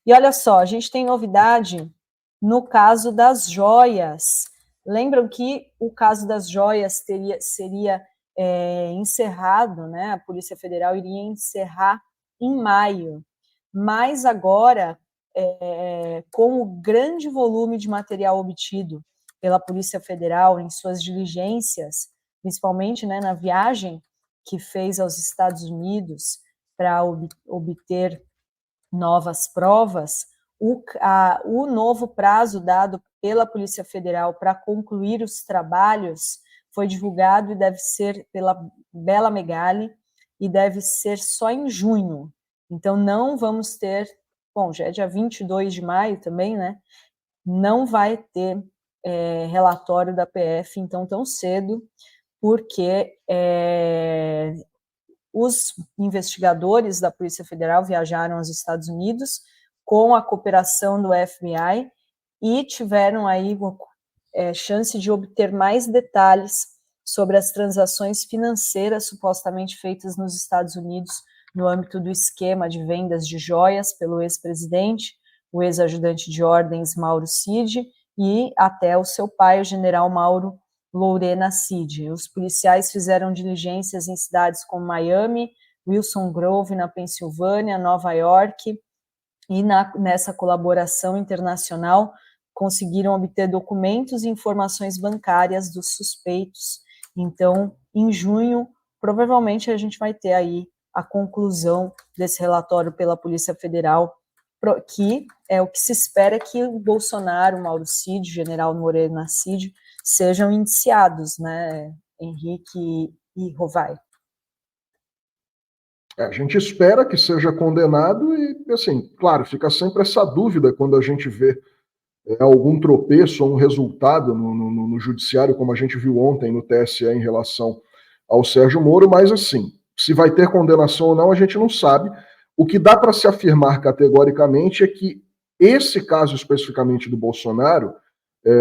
E olha só, a gente tem novidade no caso das joias. Lembram que o caso das joias seria encerrado, né? A Polícia Federal iria encerrar em maio. Mas agora, com o grande volume de material obtido pela Polícia Federal em suas diligências, principalmente, né, na viagem que fez aos Estados Unidos para obter novas provas, o novo prazo dado pela Polícia Federal para concluir os trabalhos foi divulgado e deve ser pela Bela Megali e deve ser só em junho. Então, não vamos ter, bom, já é dia 22 de maio também, né? Não vai ter relatório da PF, então, tão cedo, porque os investigadores da Polícia Federal viajaram aos Estados Unidos com a cooperação do FBI e tiveram aí chance de obter mais detalhes sobre as transações financeiras supostamente feitas nos Estados Unidos no âmbito do esquema de vendas de joias pelo ex-presidente, o ex-ajudante de ordens Mauro Cid e até o seu pai, o general Mauro Lorena Cid. Os policiais fizeram diligências em cidades como Miami, Wilson Grove, na Pensilvânia, Nova York, e nessa colaboração internacional conseguiram obter documentos e informações bancárias dos suspeitos. Então, em junho, provavelmente a gente vai ter aí a conclusão desse relatório pela Polícia Federal, que é o que se espera que o Bolsonaro, o Mauro Cid, o general Lorena Cid, sejam indiciados, né, Henrique e Rovai. A gente espera que seja condenado e, assim, claro, fica sempre essa dúvida quando a gente vê algum tropeço ou um resultado no judiciário, como a gente viu ontem no TSE em relação ao Sérgio Moro, mas, assim, se vai ter condenação ou não, a gente não sabe. O que dá para se afirmar categoricamente é que esse caso especificamente do Bolsonaro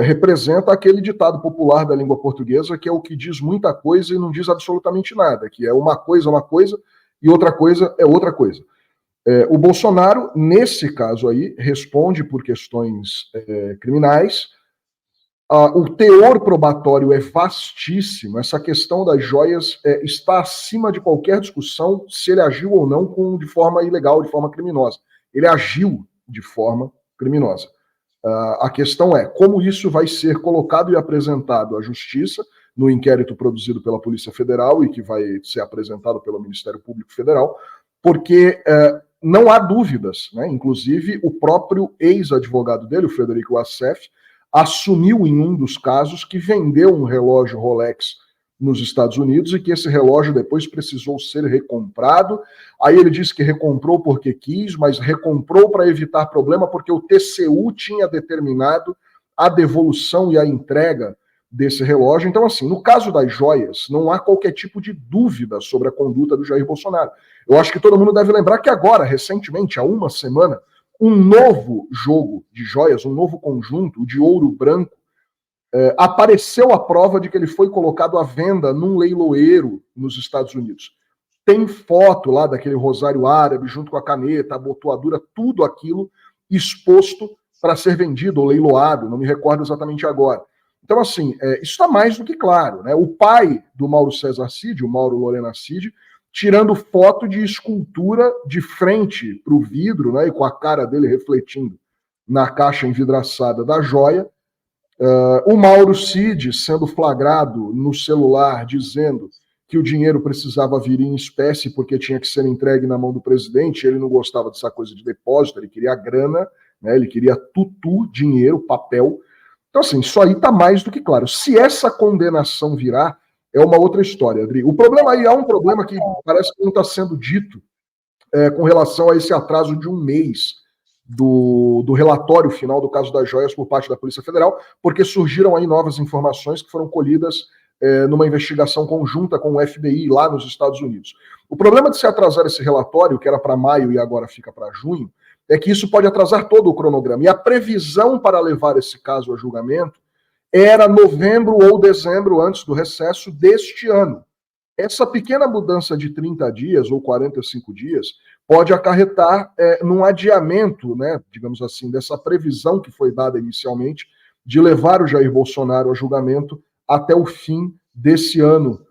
representa aquele ditado popular da língua portuguesa, que é o que diz muita coisa e não diz absolutamente nada, que é uma coisa e outra coisa é outra coisa. O Bolsonaro, nesse caso aí, responde por questões criminais. O teor probatório é vastíssimo. Essa questão das joias está acima de qualquer discussão se ele agiu ou não de forma ilegal, de forma criminosa. Ele agiu de forma criminosa. A questão é como isso vai ser colocado e apresentado à Justiça no inquérito produzido pela Polícia Federal e que vai ser apresentado pelo Ministério Público Federal, porque não há dúvidas, né? Inclusive o próprio ex-advogado dele, o Frederico Assef, assumiu em um dos casos que vendeu um relógio Rolex nos Estados Unidos e que esse relógio depois precisou ser recomprado. Aí ele disse que recomprou porque quis, mas recomprou para evitar problema porque o TCU tinha determinado a devolução e a entrega desse relógio. Então, assim, no caso das joias, não há qualquer tipo de dúvida sobre a conduta do Jair Bolsonaro. Eu acho que todo mundo deve lembrar que agora, recentemente, há uma semana, um novo jogo de joias, um novo conjunto de ouro branco, apareceu a prova de que ele foi colocado à venda num leiloeiro nos Estados Unidos. Tem foto lá daquele rosário árabe junto com a caneta, a abotoadura, tudo aquilo exposto para ser vendido ou leiloado, não me recordo exatamente agora. Então, assim, isso está mais do que claro, né? O pai do Mauro César Cid, o Mauro Lorena Cid, tirando foto de escultura de frente para o vidro, né, e com a cara dele refletindo na caixa envidraçada da joia. O Mauro Cid sendo flagrado no celular dizendo que o dinheiro precisava vir em espécie porque tinha que ser entregue na mão do presidente, ele não gostava dessa coisa de depósito, ele queria grana, né, ele queria tutu, dinheiro, papel. Então, assim, isso aí está mais do que claro. Se essa condenação virar, é uma outra história, Adri. O problema aí, há um problema que parece que não está sendo dito com relação a esse atraso de um mês do relatório final do caso das joias por parte da Polícia Federal, porque surgiram aí novas informações que foram colhidas numa investigação conjunta com o FBI lá nos Estados Unidos. O problema de se atrasar esse relatório, que era para maio e agora fica para junho, é que isso pode atrasar todo o cronograma. E a previsão para levar esse caso a julgamento era novembro ou dezembro, antes do recesso deste ano. Essa pequena mudança de 30 dias ou 45 dias pode acarretar num adiamento, né, digamos assim, dessa previsão que foi dada inicialmente de levar o Jair Bolsonaro a julgamento até o fim desse ano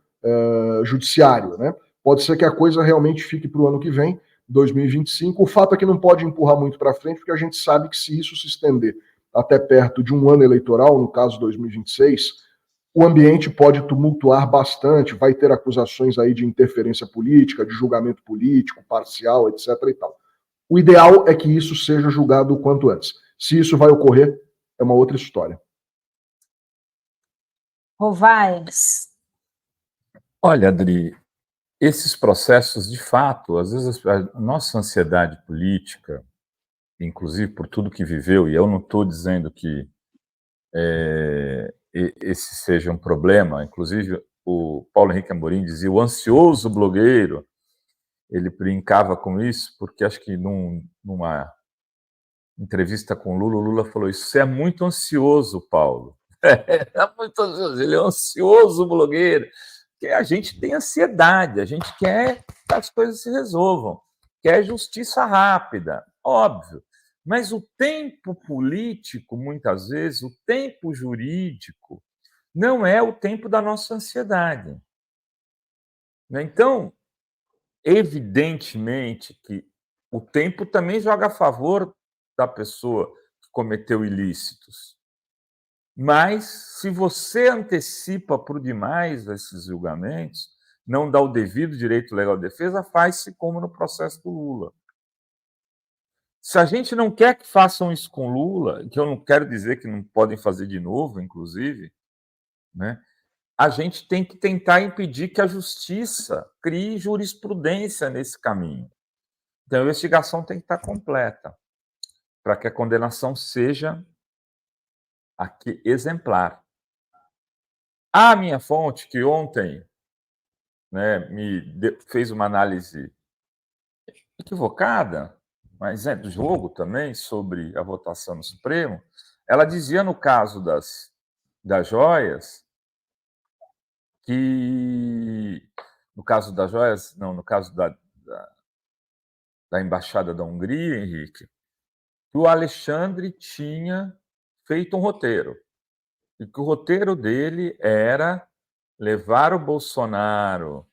judiciário, né? Pode ser que a coisa realmente fique para o ano que vem, 2025. O fato é que não pode empurrar muito para frente, porque a gente sabe que se isso se estender até perto de um ano eleitoral, no caso 2026, o ambiente pode tumultuar bastante, vai ter acusações aí de interferência política, de julgamento político, parcial, etc. e tal. O ideal é que isso seja julgado o quanto antes. Se isso vai ocorrer, é uma outra história. Rovaes. Olha, Adri, esses processos, de fato, às vezes a nossa ansiedade política, inclusive por tudo que viveu, e eu não estou dizendo que esse seja um problema, inclusive o Paulo Henrique Amorim dizia o ansioso blogueiro, ele brincava com isso, porque acho que numa entrevista com o Lula falou isso, você é muito ansioso, Paulo. É muito ansioso, ele é um ansioso blogueiro, porque a gente tem ansiedade, a gente quer que as coisas se resolvam, quer justiça rápida, óbvio. Mas o tempo político, muitas vezes, o tempo jurídico, não é o tempo da nossa ansiedade. Então, evidentemente que o tempo também joga a favor da pessoa que cometeu ilícitos. Mas, se você antecipa por demais esses julgamentos, não dá o devido direito legal de defesa, faz-se como no processo do Lula. Se a gente não quer que façam isso com Lula, que eu não quero dizer que não podem fazer de novo, inclusive, né, a gente tem que tentar impedir que a justiça crie jurisprudência nesse caminho. Então, a investigação tem que estar completa para que a condenação seja aqui exemplar. A minha fonte, que ontem, né, fez uma análise equivocada, mas é do jogo também, sobre a votação no Supremo, ela dizia no caso das joias, que no caso das joias, não, no caso da Embaixada da Hungria, Henrique, que o Alexandre tinha feito um roteiro, e que o roteiro dele era levar o Bolsonaro,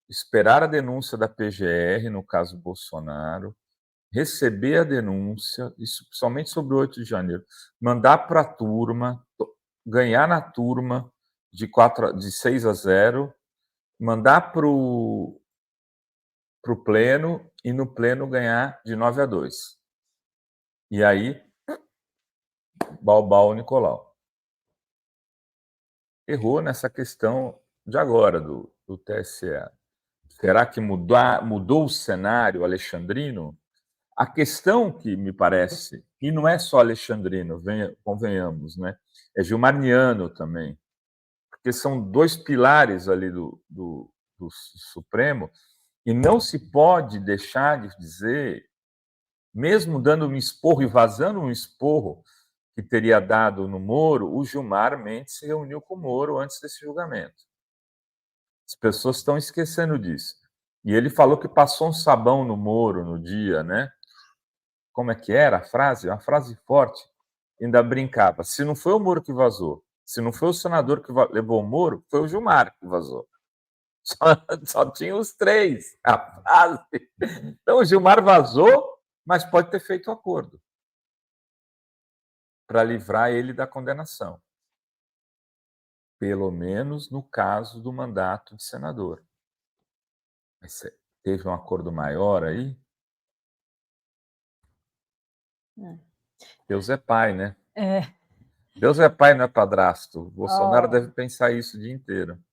esperar a denúncia da PGR, no caso Bolsonaro, receber a denúncia, isso somente sobre o 8 de janeiro, mandar para a turma, ganhar na turma de 6-0, mandar para o pleno e no pleno ganhar de 9-2. E aí, Balbal Nicolau. Errou nessa questão de agora, do TSE. Será que mudou o cenário alexandrino? A questão que me parece, e não é só alexandrino, convenhamos, né? É gilmarniano também, porque são dois pilares ali do Supremo, e não se pode deixar de dizer, mesmo dando um esporro e vazando um esporro que teria dado no Moro, o Gilmar Mendes se reuniu com o Moro antes desse julgamento. As pessoas estão esquecendo disso. E ele falou que passou um sabão no Moro no dia, né? Como é que era a frase? Uma frase forte. Ainda brincava. Se não foi o Moro que vazou, se não foi o senador que levou o Moro, foi o Gilmar que vazou. Só tinha os três. A frase. Então, o Gilmar vazou, mas pode ter feito um acordo para livrar ele da condenação. Pelo menos no caso do mandato de senador. Mas teve um acordo maior aí? Deus é pai, né? É. Deus é pai, não é padrasto. O Bolsonaro deve pensar isso o dia inteiro.